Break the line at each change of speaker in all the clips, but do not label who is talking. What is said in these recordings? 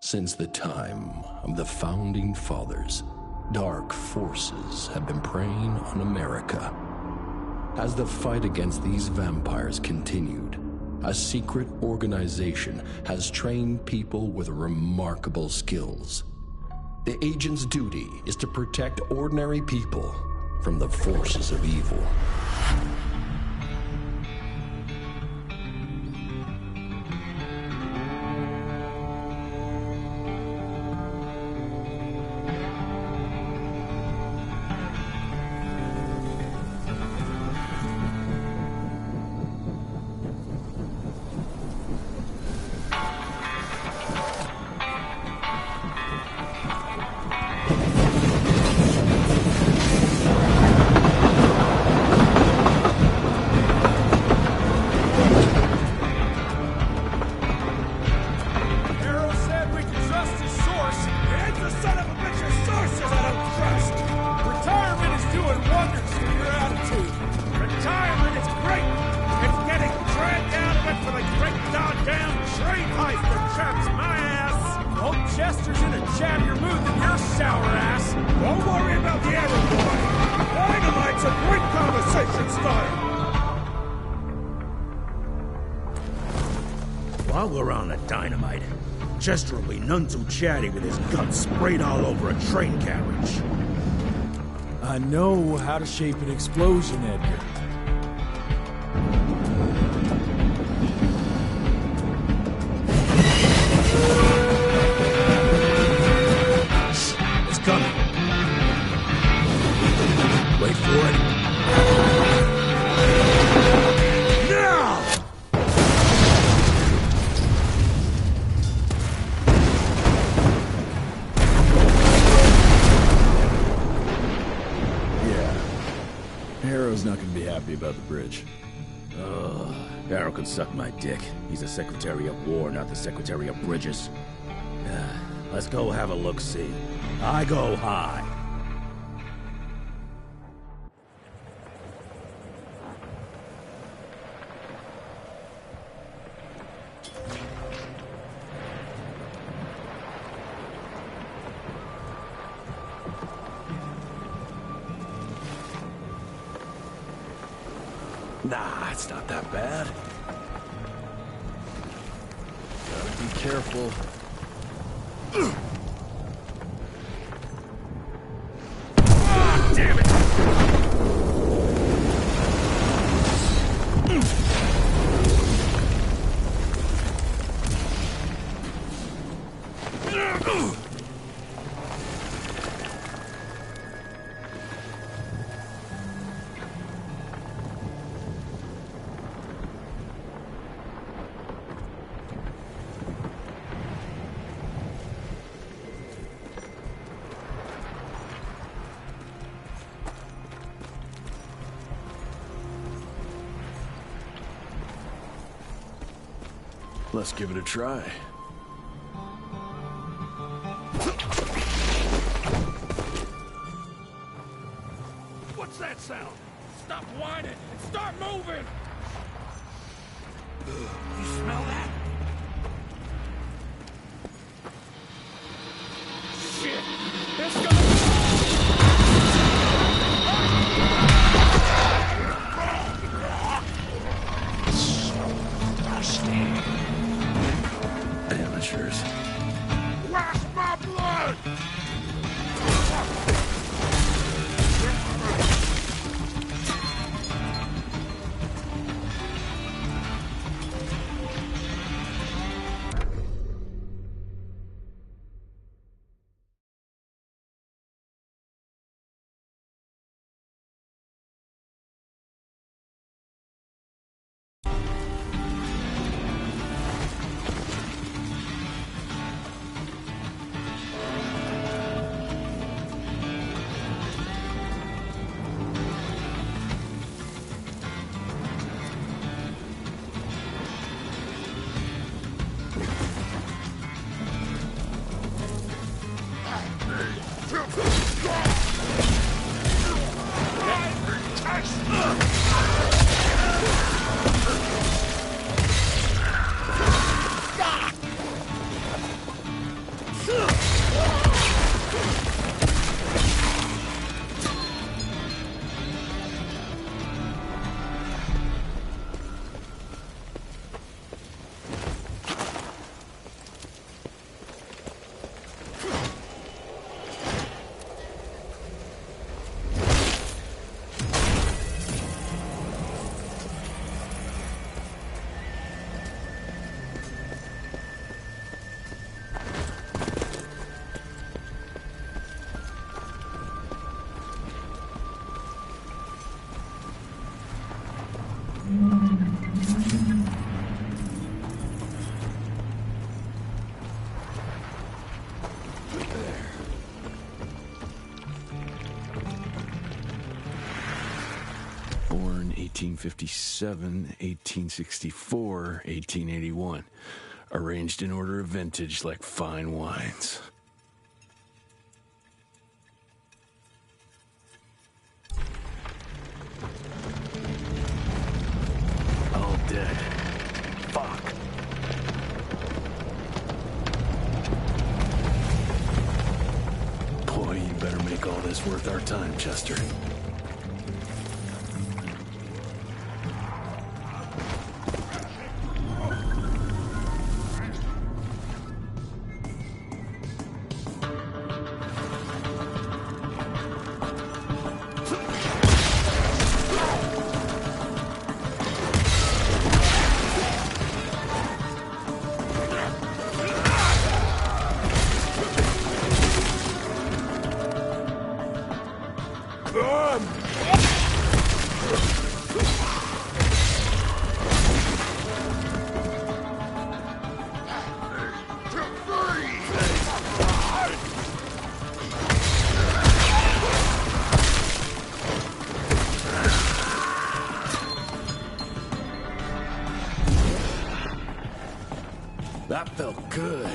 Since the time of the Founding Fathers, dark forces have been preying on America. As the fight against these vampires continued, a secret organization has trained people with remarkable skills. The agent's duty is to protect ordinary people from the forces of evil.
While we're on the dynamite, Chester will be none too chatty with his guts sprayed all over a train carriage.
I know how to shape an explosion, Edgar.
It's coming. Wait for it.
Harrow's not gonna be happy about the bridge.
Harrow can suck my dick. He's the Secretary of War, not the Secretary of Bridges. Let's go have a look-see. I go high.
Nah, it's not that bad. Gotta be careful.
Damn it!
Let's give it a try.
What's that sound? Stop whining and start moving! You smell that? Shit! It's gonna...
Amateurs.
Wash my blood!
1857, 1864, 1881. Arranged in order of vintage like fine wines. All dead. Fuck. Boy, you better make all this worth our time, Chester. That felt good.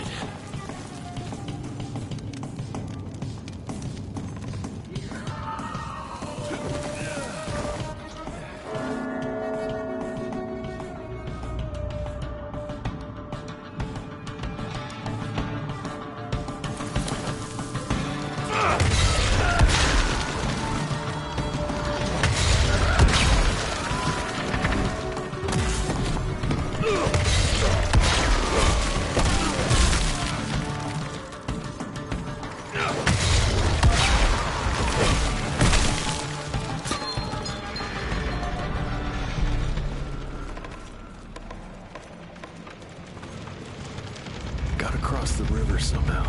Gotta cross the river somehow.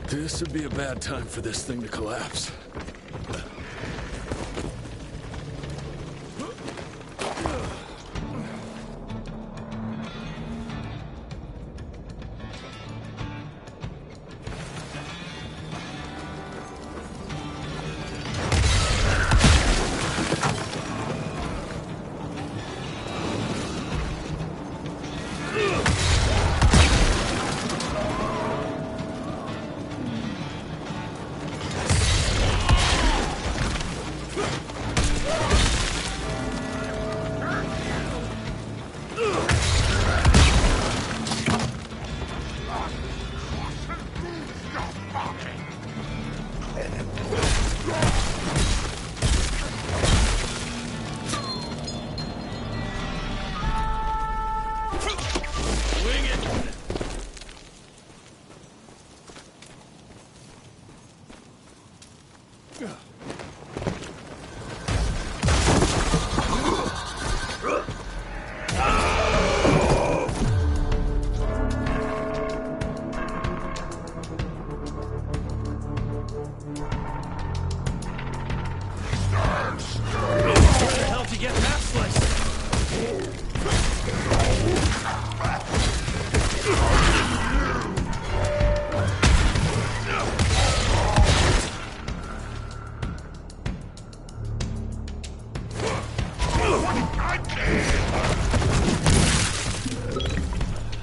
This would be a bad time for this thing to collapse.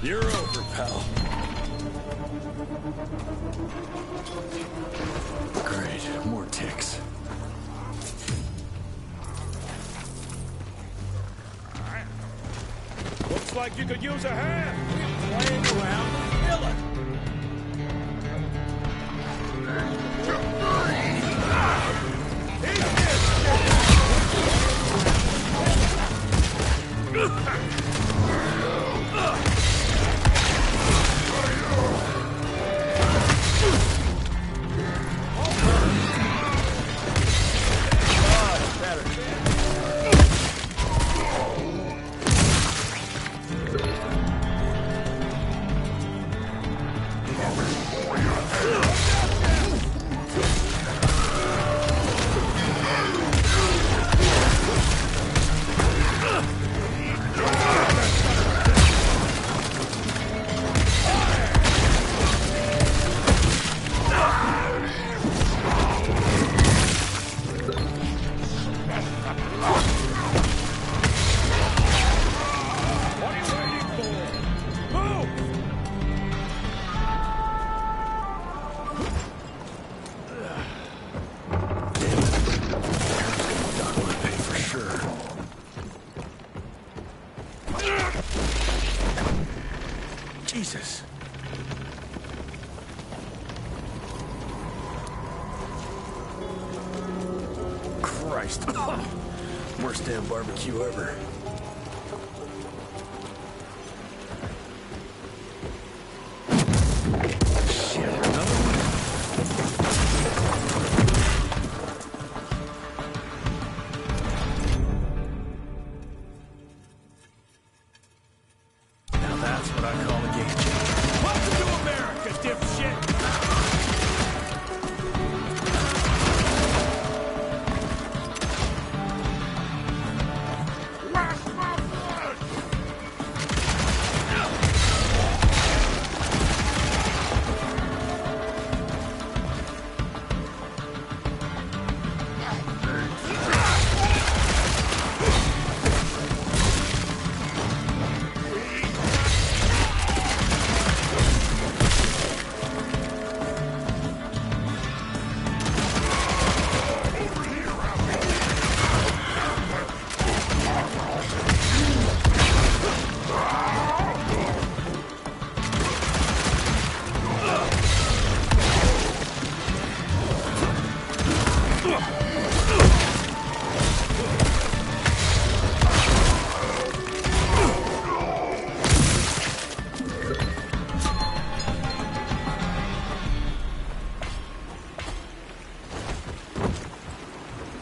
You're over, pal. Great, more ticks.
Looks like you could use a hand. Playing around, kill it.
Jesus.
Christ. Worst damn barbecue ever. Shit, another one? Now that's what I call a game changer.
Welcome to America, dipshit!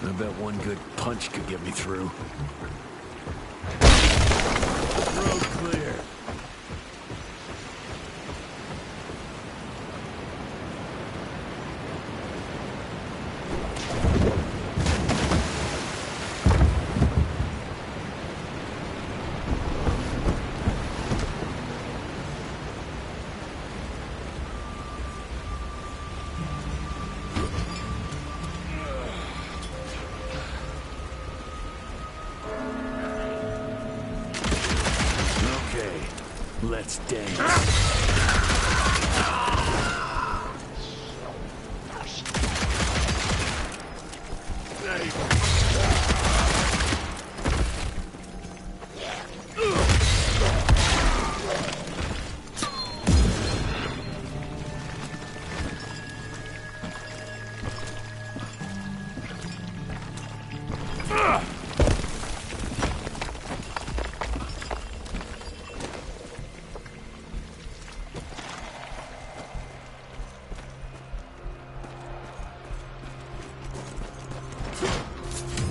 I bet one good punch could get me through.
Road clear.
Okay, let's dance.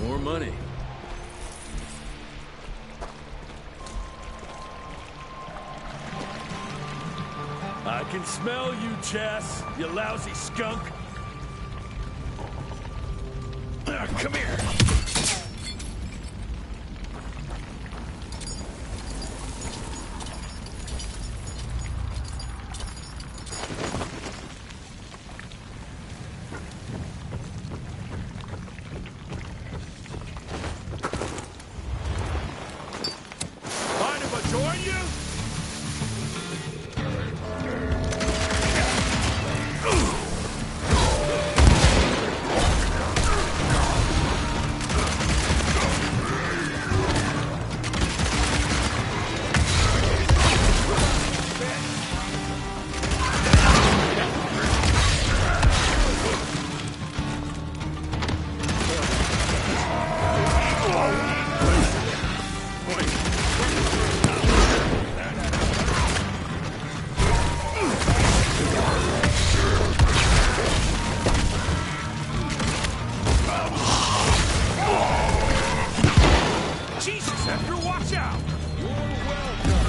More money.
I can smell you, Chess, you lousy skunk.
Come here.
Mind if I join you? Jesus, Edgar, watch out! You're welcome.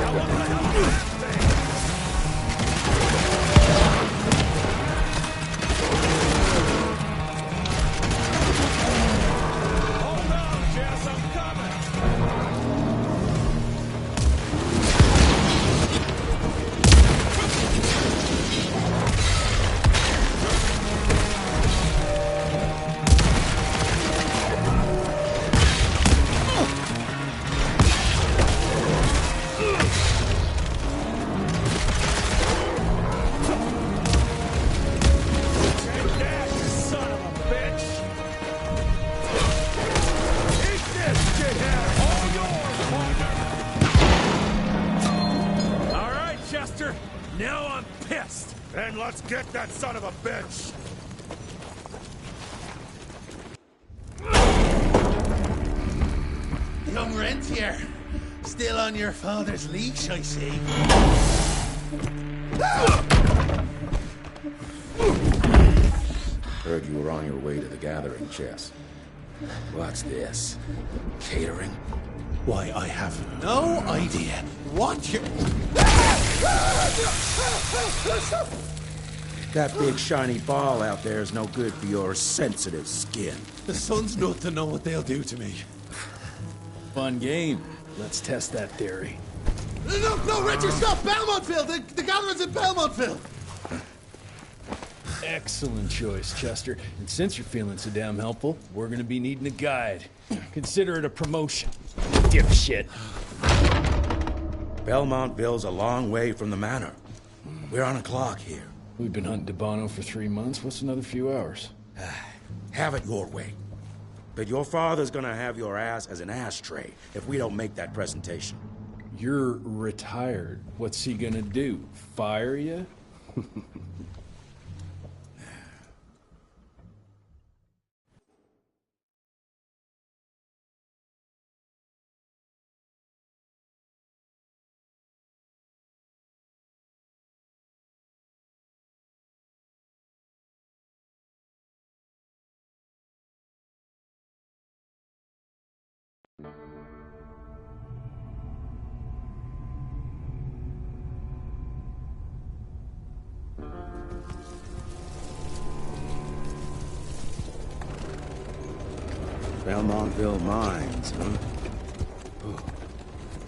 Now what the hell is that thing? Hold on, Jess, I'm coming! Now I'm pissed! Then let's get that son of a bitch!
Young Rentier, still on your father's leash, I see.
Heard you were on your way to the gathering, Jess. What's this? Catering?
Why, I have no idea what you...
That big shiny ball out there is no good for your sensitive skin.
The sun's not to know what they'll do to me.
Fun game. Let's test that theory.
No, Richard, stop! Belmontville! The gathering's in Belmontville!
Excellent choice, Chester. And since you're feeling so damn helpful, we're gonna be needing a guide. Consider it a promotion. Dipshit.
Belmontville's a long way from the manor. We're on a clock here.
We've been hunting Debano for 3 months. What's another few hours?
Have it your way. But your father's gonna have your ass as an ashtray if we don't make that presentation.
You're retired. What's he gonna do? Fire you?
Belmontville Mines, huh? Oh,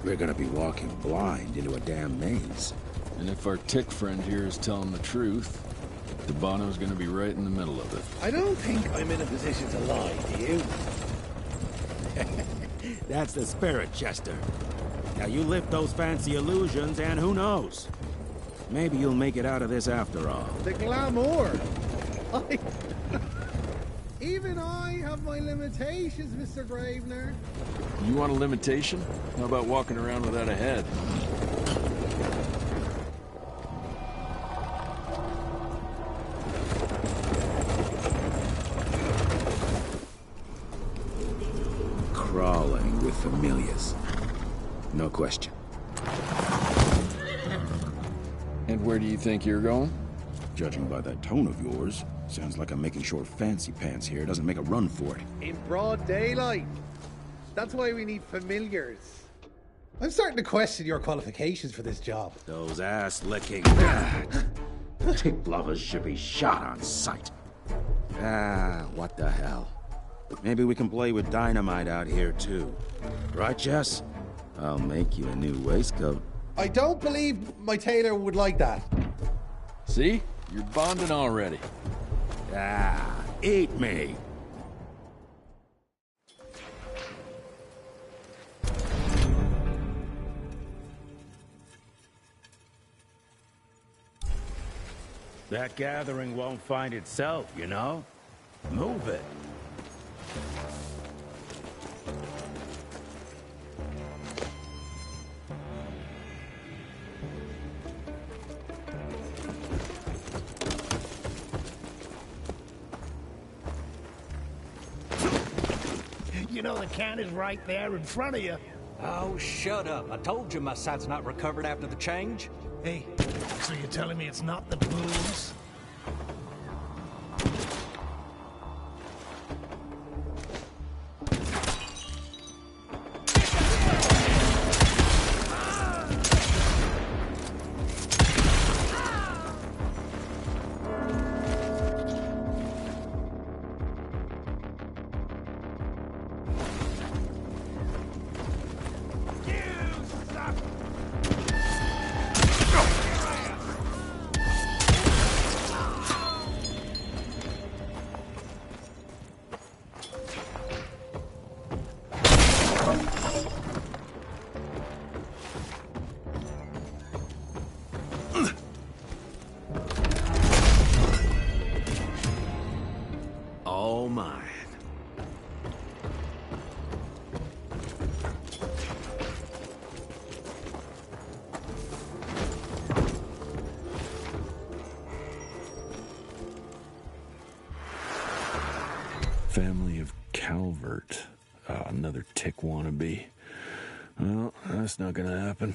we're gonna be walking blind into a damn maze.
And if our tick friend here is telling the truth, Debano's gonna be right in the middle of it.
I don't think I'm in a position to lie, do you?
That's the spirit, Chester. Now you lift those fancy illusions, and who knows? Maybe you'll make it out of this after all.
The glamour! Even I have my limitations, Mr. Gravener.
You want a limitation? How about walking around without a head?
Crawling with familiars. No question.
And where do you think you're going?
Judging by that tone of yours, sounds like I'm making short fancy pants here. Doesn't make a run for it.
In broad daylight. That's why we need familiars. I'm starting to question your qualifications for this job.
Those ass-licking tick lovers should be shot on sight. What the hell? Maybe we can play with dynamite out here, too. Right, Jess? I'll make you a new waistcoat.
I don't believe my tailor would like that.
See? You're bonding already.
Eat me! That gathering won't find itself, you know? Move it.
You know the can is right there in front of you.
Oh, shut up. I told you my sight's not recovered after the change.
Hey, so you're telling me it's not the booze?
Family of Calvert. Another tick wannabe. Well, that's not gonna happen.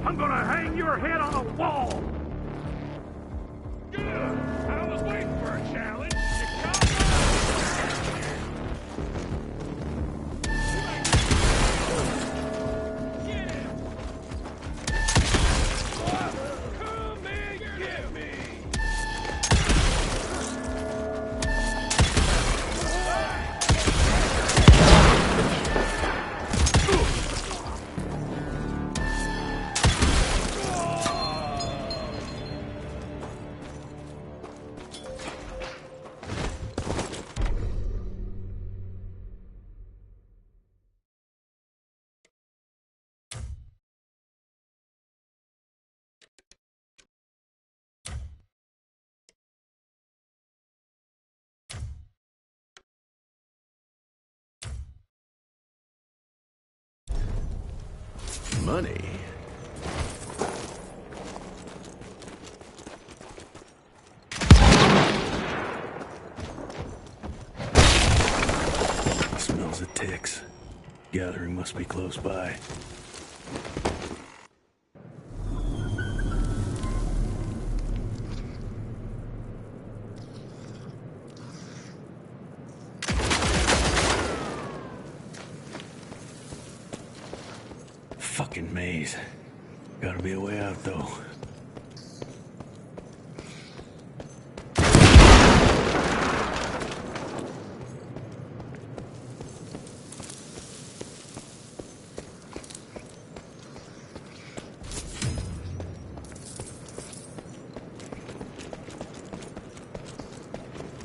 I'm gonna hang your head on a wall! Good! I was waiting for a challenge. You come on! Get him! Come and get me!
Money. Smells of ticks. Gathering must be close by. Fucking maze. Gotta be a way out, though.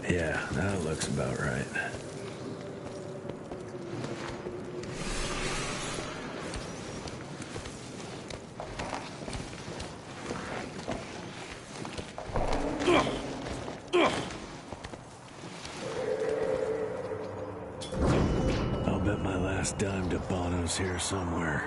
Yeah, that looks about right. I'll bet my last dime to Bono's here somewhere.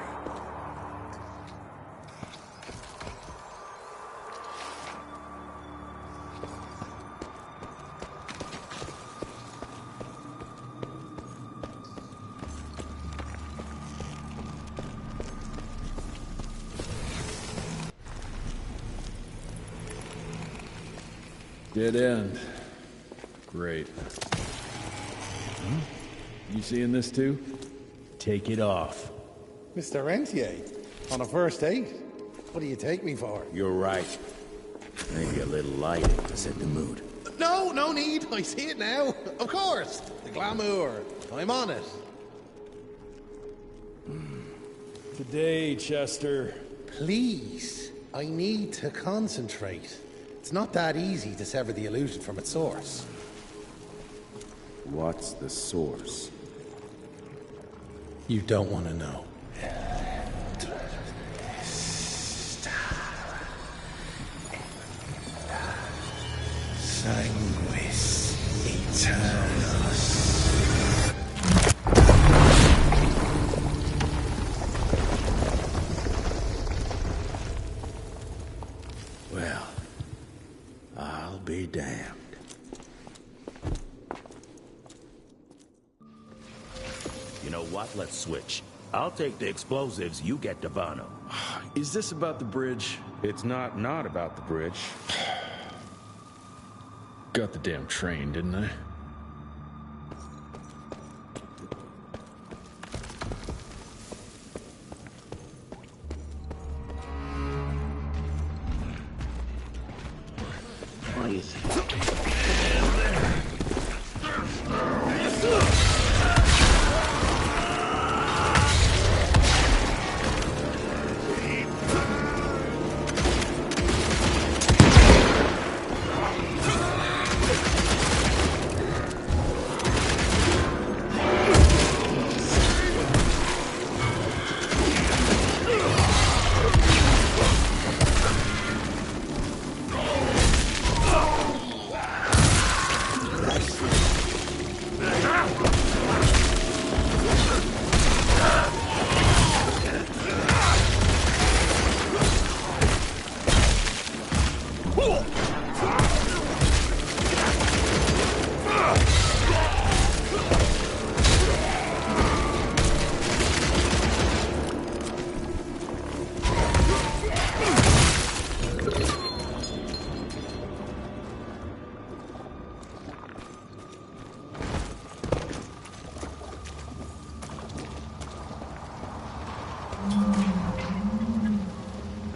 Dead end. Great. You seeing this too? Take it off.
Mr. Rentier, on a first date? What do you take me for?
You're right. Maybe a little lighting to set the mood.
No, no need. I see it now. Of course. The glamour. I'm on it.
Today, Chester.
Please. I need to concentrate. It's not that easy to sever the illusion from its source.
What's the source?
You don't want to know. Sanguis Eternus.
Well, I'll be damned.
You know what? Let's switch. I'll take the explosives, you get the Bono.
Is this about the bridge?
It's not about the bridge.
Got the damn train, didn't I?
Why is it?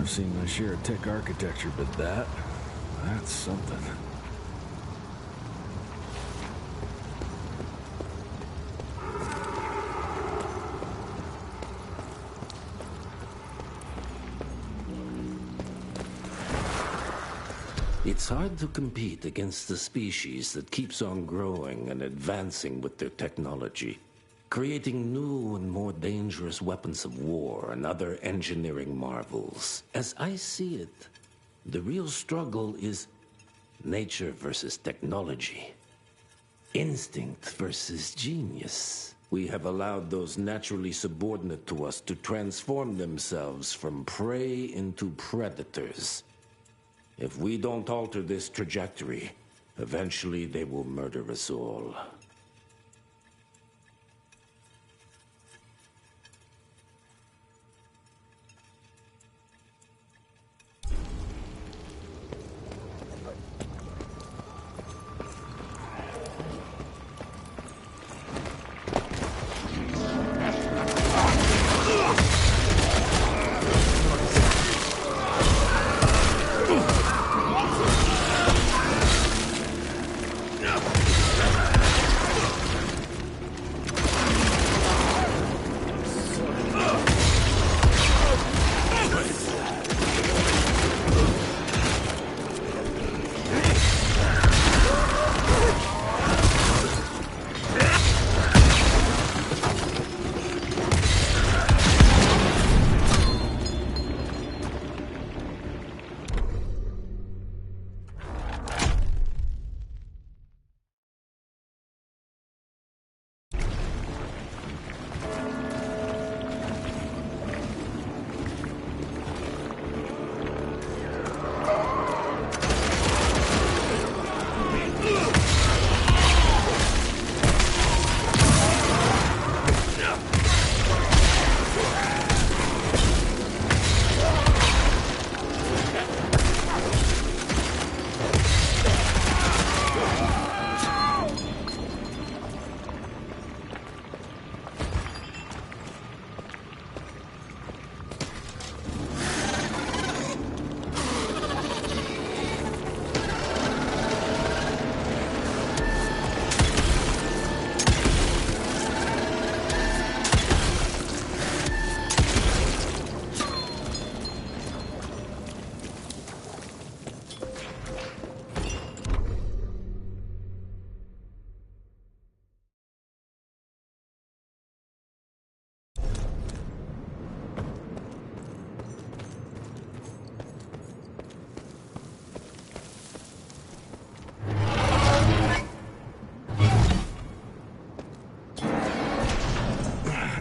I've seen my share of tech architecture, but that's something.
It's hard to compete against the species that keeps on growing and advancing with their technology, creating new and more dangerous weapons of war and other engineering marvels. As I see it, the real struggle is nature versus technology, instinct versus genius. We have allowed those naturally subordinate to us to transform themselves from prey into predators. If we don't alter this trajectory, eventually they will murder us all.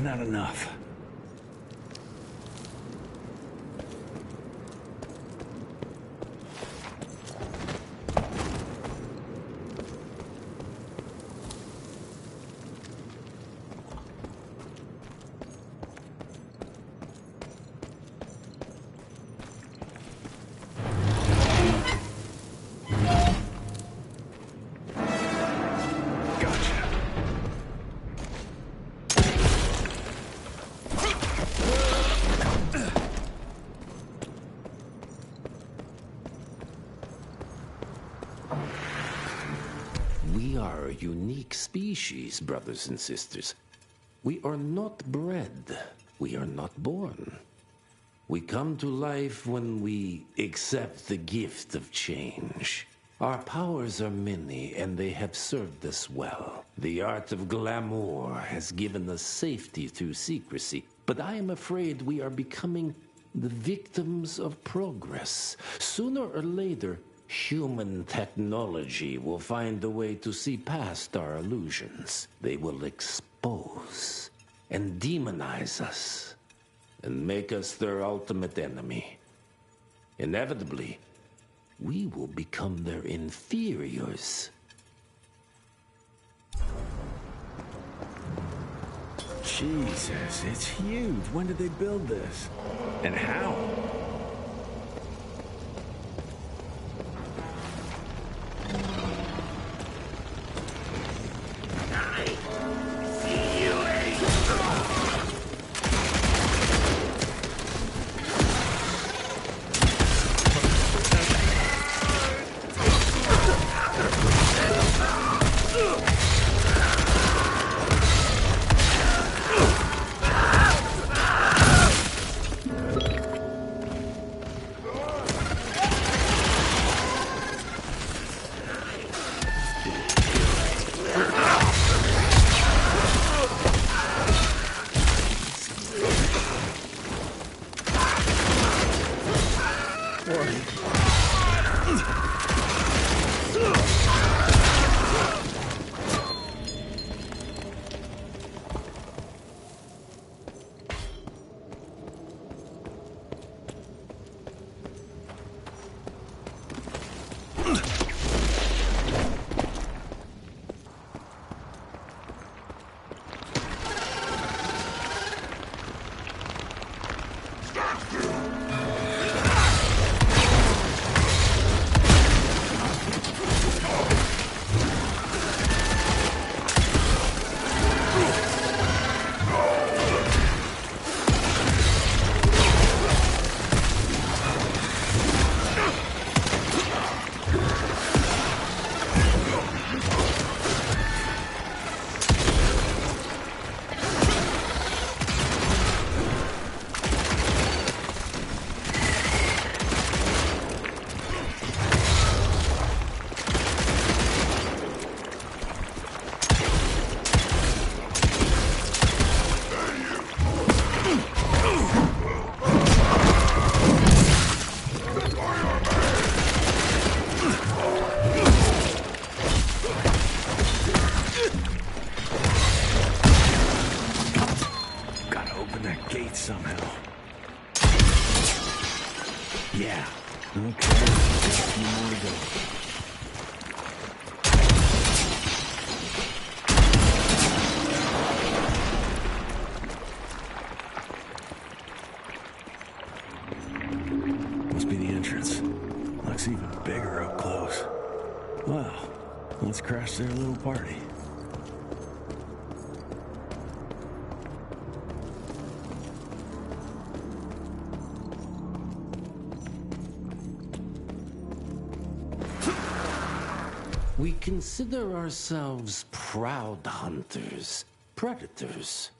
Not enough.
We are a unique species, brothers and sisters. We are not bred. We are not born. We come to life when we accept the gift of change. Our powers are many, and they have served us well. The art of glamour has given us safety through secrecy, but I am afraid we are becoming the victims of progress. Sooner or later, human technology will find a way to see past our illusions. They will expose and demonize us and make us their ultimate enemy. Inevitably, we will become their inferiors.
Jesus, it's huge. When did they build this? And how? somehow. Yeah. Okay. Got a few more to go. Must be the entrance. Looks even bigger up close. Wow. Let's crash their little party.
We consider ourselves proud hunters, predators.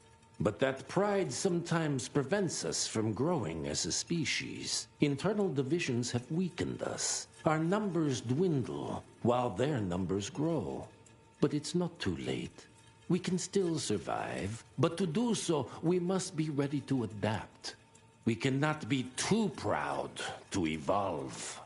But that pride sometimes prevents us from growing as a species. Internal divisions have weakened us. Our numbers dwindle while their numbers grow. But it's not too late. We can still survive, but to do so, we must be ready to adapt. We cannot be too proud to evolve.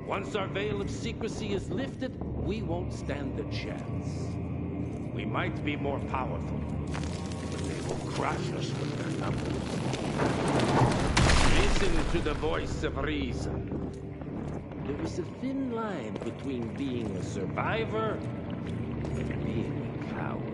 Once our veil of secrecy is lifted, we won't stand a chance. We might be more powerful, but they will crush us with their numbers. Listen to the voice of reason. There is a thin line between being a survivor and being a coward.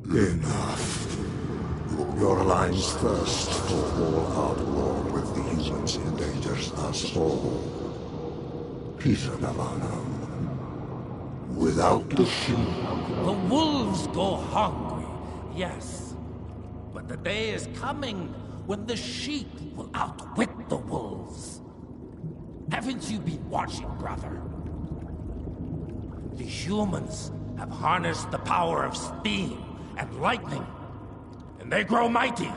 Enough. Your line's thirst for all-out war with the humans endangers us all. Peter Navanam. Without the sheep.
The wolves go hungry, yes. But the day is coming when the sheep will outwit the wolves. Haven't you been watching, brother? The humans have harnessed the power of steam and lightning, and they grow mighty.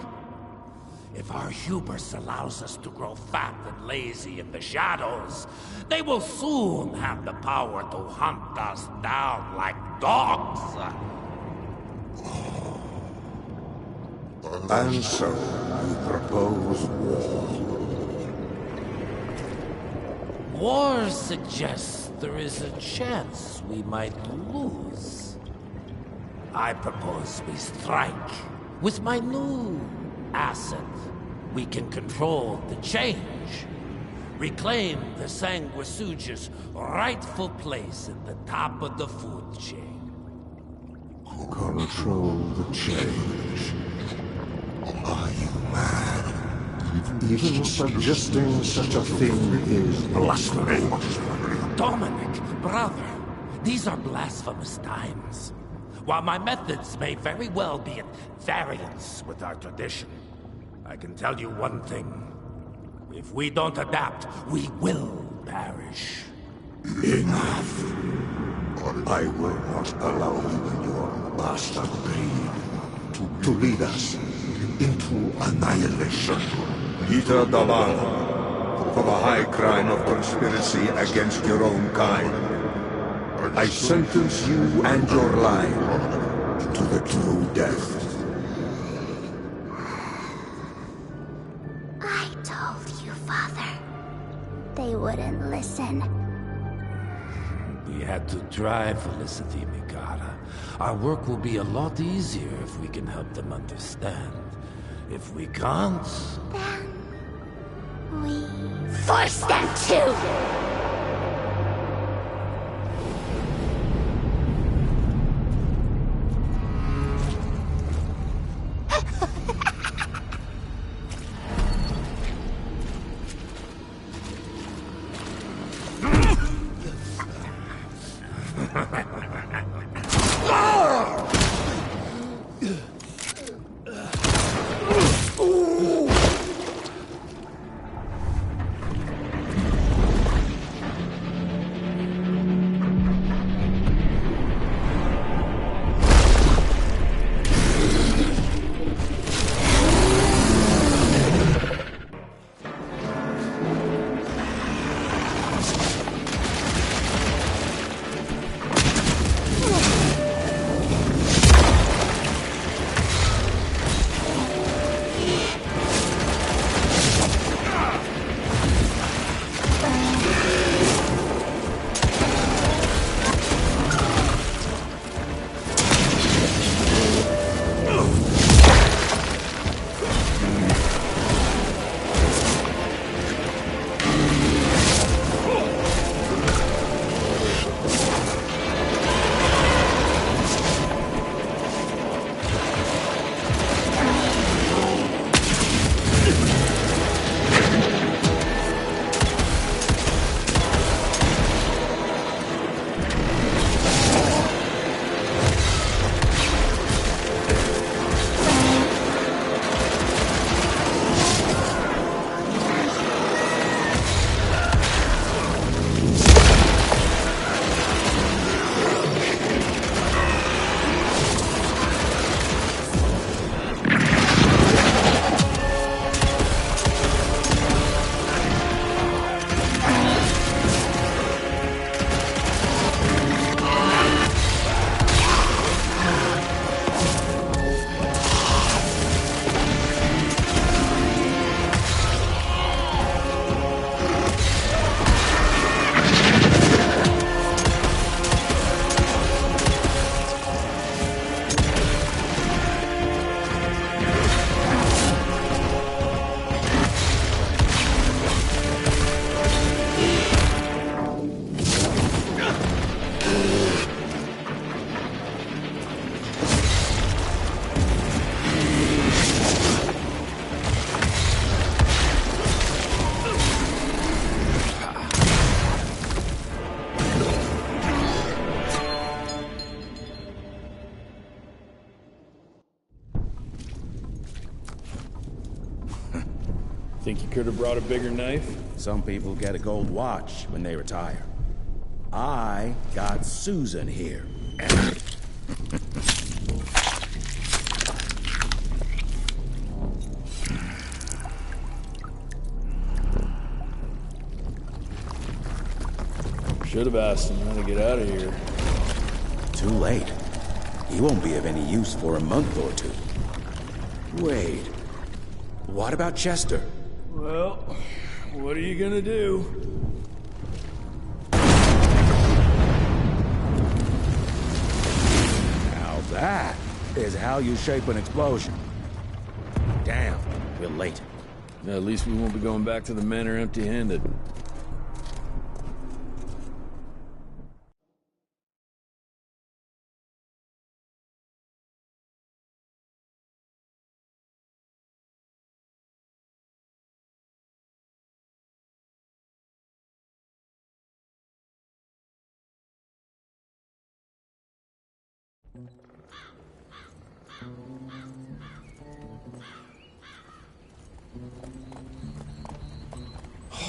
If our hubris allows us to grow fat and lazy in the shadows, they will soon have the power to hunt us down like dogs.
And so, you propose war.
War suggests there is a chance we might lose. I propose we strike. With my new asset, we can control the change. Reclaim the Sanguisuja's rightful place at the top of the food chain.
Control the change. Are you mad? Even suggesting such a thing is blasphemy.
Dominic, brother, these are blasphemous times. While my methods may very well be at variance with our tradition, I can tell you one thing. If we don't adapt, we will perish.
Enough. I will not allow you and your bastard breed to lead us into annihilation. Peter Davan, for the high crime of conspiracy against your own kind, I sentence you and your line to the true death.
I told you, Father. They wouldn't listen.
We had to try, Felicity Mikata. Our work will be a lot easier if we can help them understand. If we can't...
Then... we... force them to!
Think you could have brought a bigger knife?
Some people get a gold watch when they retire. I got Susan here.
Should have asked him how to get out of here.
Too late. He won't be of any use for a month or two. Wait. What about Chester?
Well, what are you gonna do?
Now that is how you shape an explosion. Damn, we're late.
At least we won't be going back to the manor empty-handed.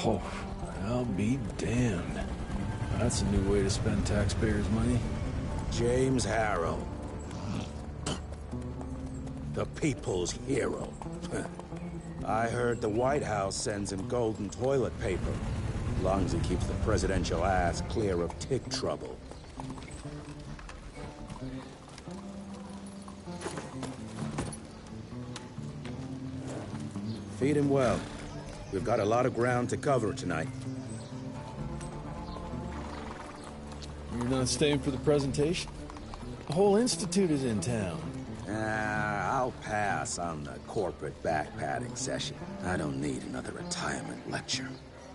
Oh, I'll be damned. That's a new way to spend taxpayers' money.
James Harrow. The people's hero. I heard the White House sends him golden toilet paper, as long as he keeps the presidential ass clear of tick trouble. Feed him well. We've got a lot of ground to cover tonight.
You're not staying for the presentation? The whole institute is in town.
I'll pass on the corporate backpatting session. I don't need another retirement lecture.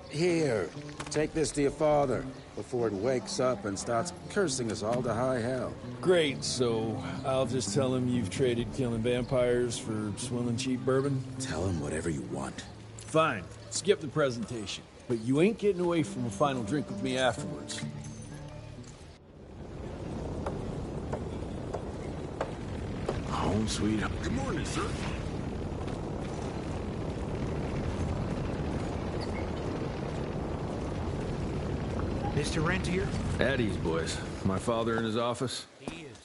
Here, take this to your father before it wakes up and starts cursing us all to high hell.
Great, so I'll just tell him you've traded killing vampires for swilling cheap bourbon?
Tell him whatever you want.
Fine, skip the presentation. But you ain't getting away from a final drink with me afterwards.
Home sweet home.
Good morning, sir.
Mr. Rentier?
At ease, boys. My father in his office?
He is.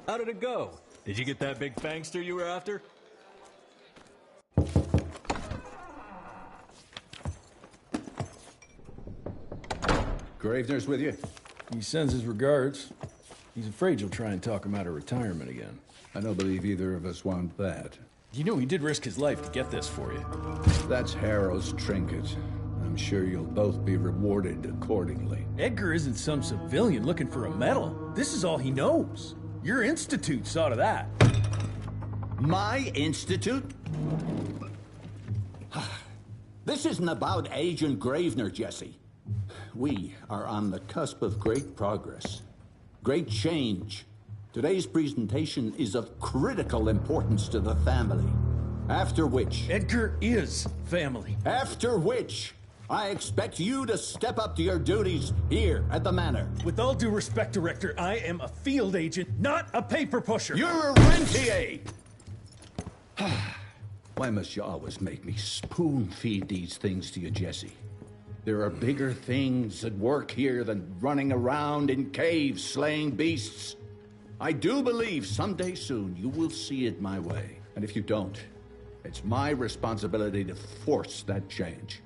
How did it go? Did you get that big fangster you were after?
Gravener's with you?
He sends his regards. He's afraid you'll try and talk him out of retirement again.
I don't believe either of us want that.
You know he did risk his life to get this for you.
That's Harrow's trinket. I'm sure you'll both be rewarded accordingly.
Edgar isn't some civilian looking for a medal. This is all he knows. Your institute saw to that.
My institute? This isn't about Agent Gravener, Jesse. We are on the cusp of great progress. Great change. Today's presentation is of critical importance to the family. After which...
Edgar is family.
After which, I expect you to step up to your duties here at the Manor.
With all due respect, Director, I am a field agent, not a paper pusher.
You're a rentier!
Why must you always make me spoon-feed these things to you, Jesse? There are bigger things at work here than running around in caves slaying beasts. I do believe someday soon you will see it my way. And if you don't, it's my responsibility to force that change.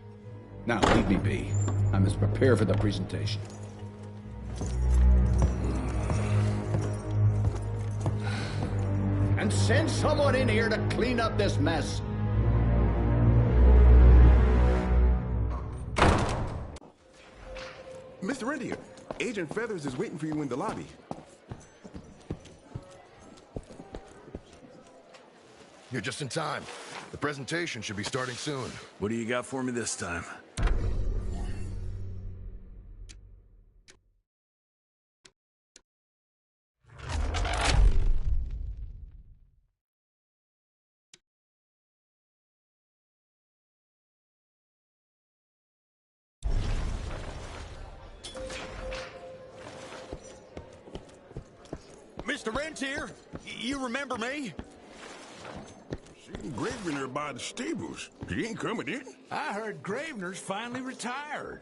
Now, leave me be. I must prepare for the presentation.
And send someone in here to clean up this mess.
Mr. Rentier, Agent Feathers is waiting for you in the lobby.
You're just in time. The presentation should be starting soon.
What do you got for me this time?
Mr. Rentier, you remember me?
Gravener by the stables. He ain't coming in.
I heard Gravener's finally retired.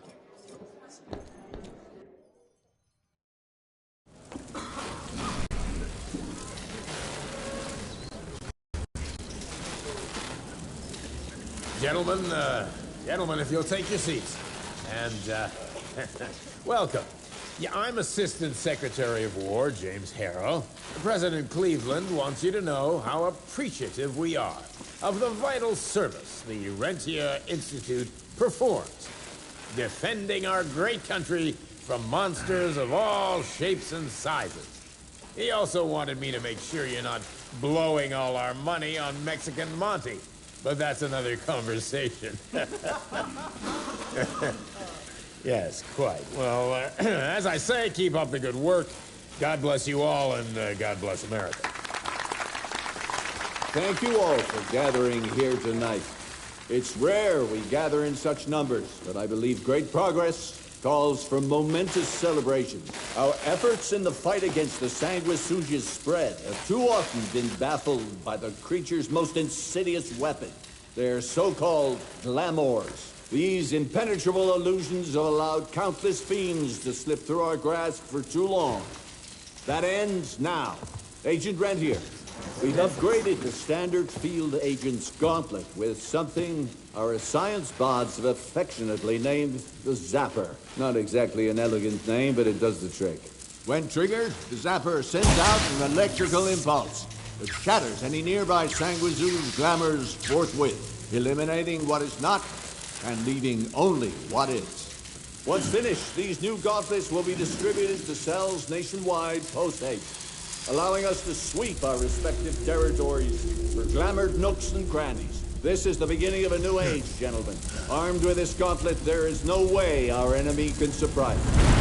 Gentlemen, if you'll take your seats. And, welcome. Yeah, I'm Assistant Secretary of War, James Harrow. President Cleveland wants you to know how appreciative we are of the vital service the Rentier Institute performs, defending our great country from monsters of all shapes and sizes. He also wanted me to make sure you're not blowing all our money on Mexican Monty. But that's another conversation. Yes, quite. Well, as I say, keep up the good work. God bless you all, and God bless America.
Thank you all for gathering here tonight. It's rare we gather in such numbers, but I believe great progress calls for momentous celebrations. Our efforts in the fight against the Sanguisuga's spread have too often been baffled by the creature's most insidious weapon, their so-called glamours. These impenetrable illusions have allowed countless fiends to slip through our grasp for too long. That ends now. Agent Rentier, we've upgraded the standard field agent's gauntlet with something our science bots have affectionately named the Zapper. Not exactly an elegant name, but it does the trick. When triggered, the Zapper sends out an electrical impulse that shatters any nearby Sanguisuga's glamours forthwith, eliminating what is not and leaving only what is. Once finished, these new gauntlets will be distributed to cells nationwide post-haste, allowing us to sweep our respective territories for glamored nooks and crannies. This is the beginning of a new age, gentlemen. Armed with this gauntlet, there is no way our enemy can surprise us.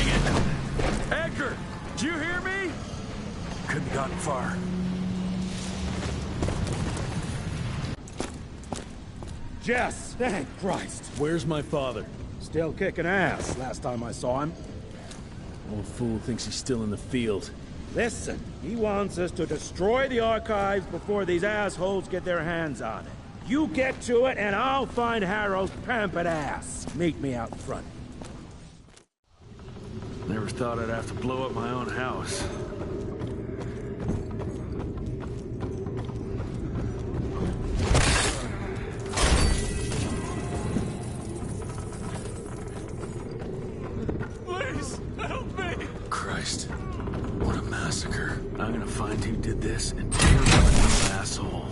it! Edgar! Do you hear me? Couldn't have gotten far.
Jess! Thank Christ!
Where's my father?
Still kicking ass, last time I saw him.
Old fool thinks he's still in the field.
Listen, he wants us to destroy the archives before these assholes get their hands on it. You get to it, and I'll find Harrow's pampered ass. Meet me out front.
Never thought I'd have to blow up my own house.
Please, help me!
Christ, what a massacre. I'm gonna find who did this and tear him a new asshole.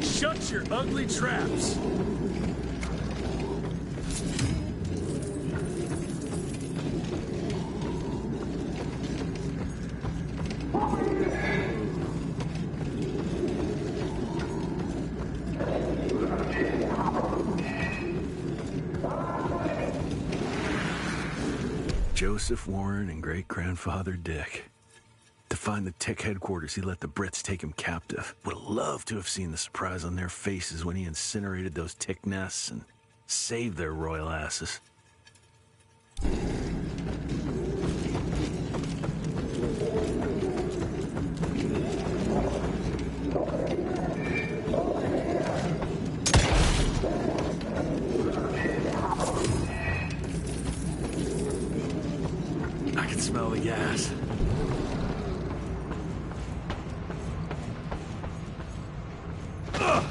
Shut your ugly traps!
Joseph Warren and great-grandfather Dick. To find the Tick headquarters, he let the Brits take him captive. Would have loved to have seen the surprise on their faces when he incinerated those Tick nests and saved their royal asses. I can smell the gas. Gotta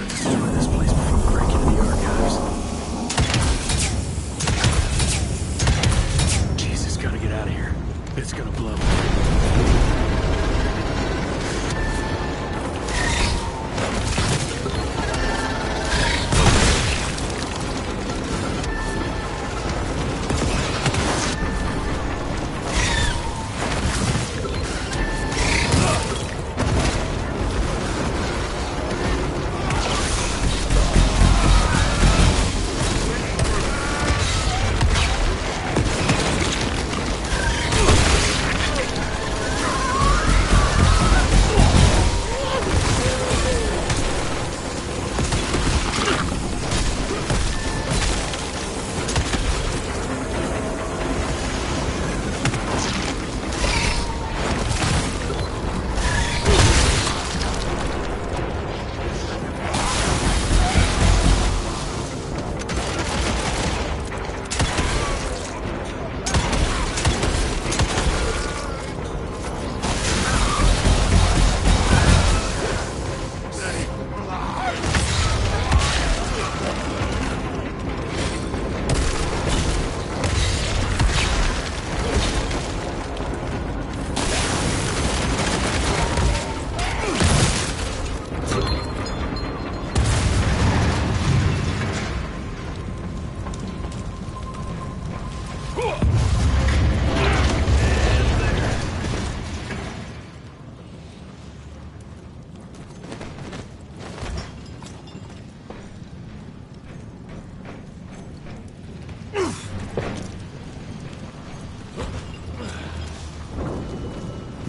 destroy this place before breaking into the archives. Jesus, gotta get out of here. It's gonna blow.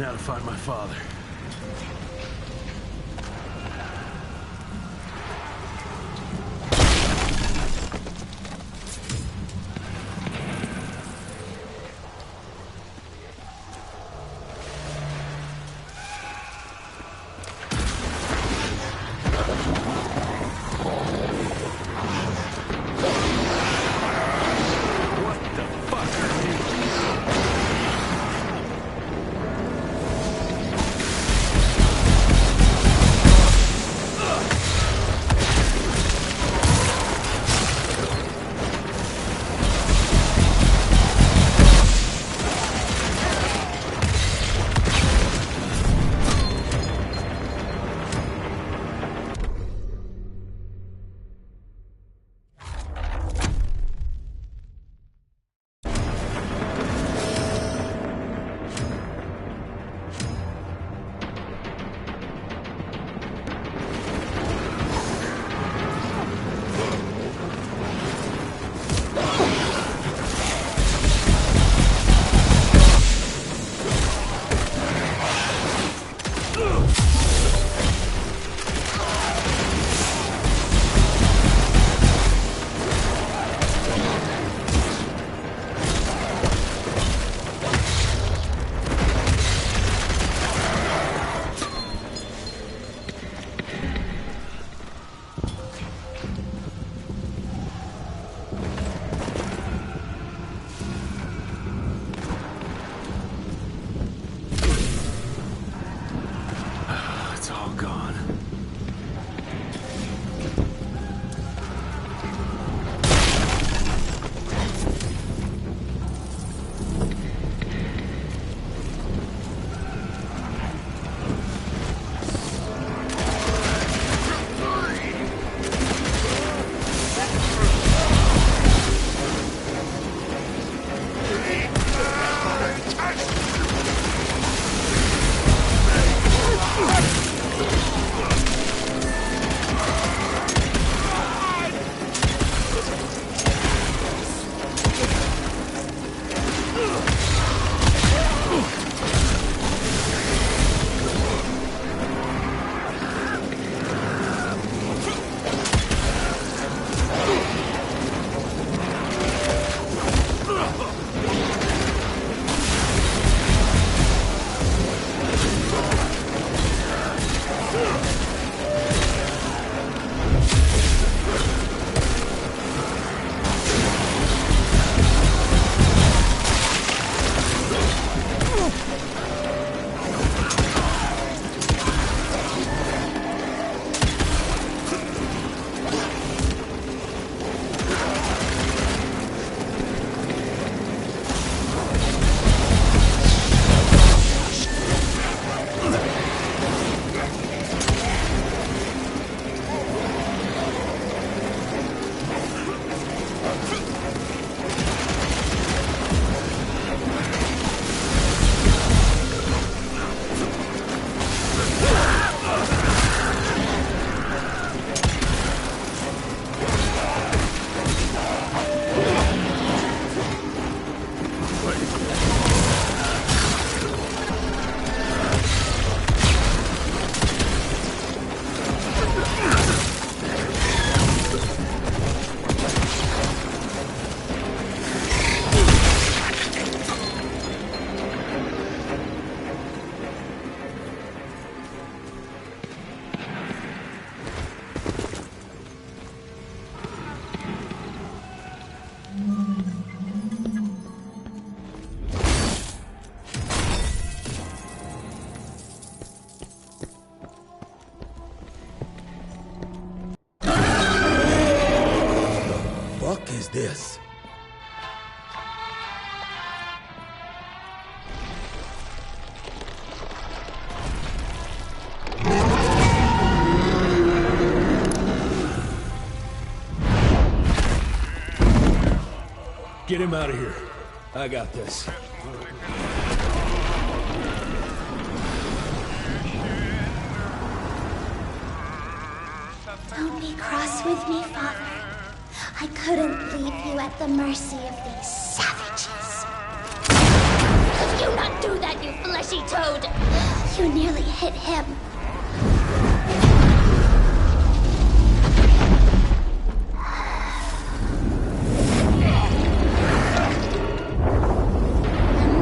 Now to find my father.
this?
Get him out of here. I got this.
Don't be cross with me, Father. I couldn't leave you at the mercy of these savages. Do not do that, you fleshy toad! You nearly hit him.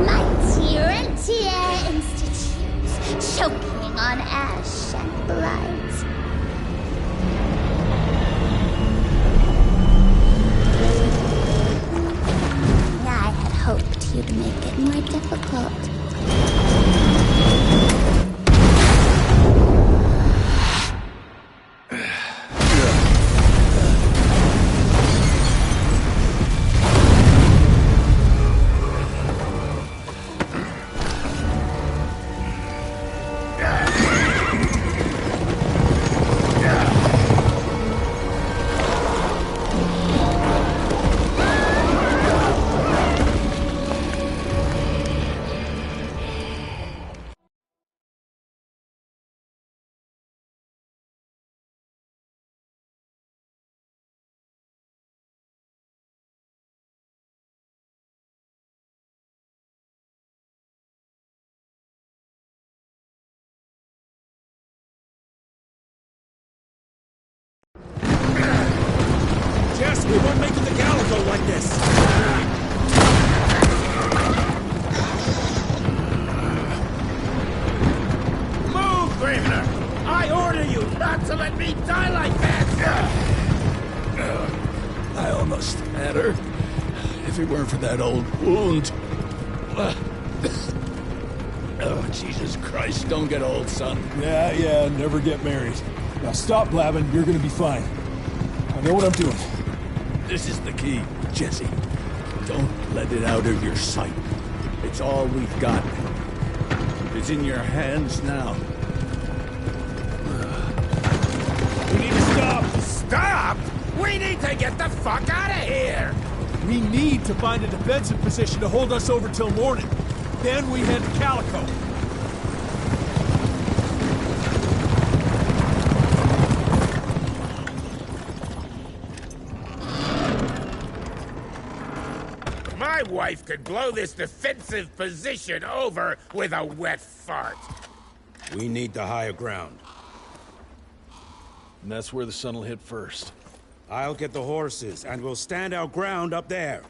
Mighty Rentier Institute, choking on ash and blood. I had hoped you'd make it more difficult.
Jess, we won't make it to Calico like this!
Move, Gravener! I order you not to let me die like that!
I almost had her. If it weren't for that old wound. Oh, Jesus Christ, don't get old, son.
Yeah, never get married. Now stop blabbing, you're gonna be fine. I know what I'm doing.
This is the key, Jesse. Don't let it out of your sight. It's all we've got. It's in your hands now.
We need to stop!
Stop! We need to get the fuck out of here!
We need to find a defensive position to hold us over till morning. Then we head to Calico.
My wife could blow this defensive position over with a wet fart.
We need the higher ground.
And that's where the sun will hit first.
I'll get the horses, and we'll stand our ground up there.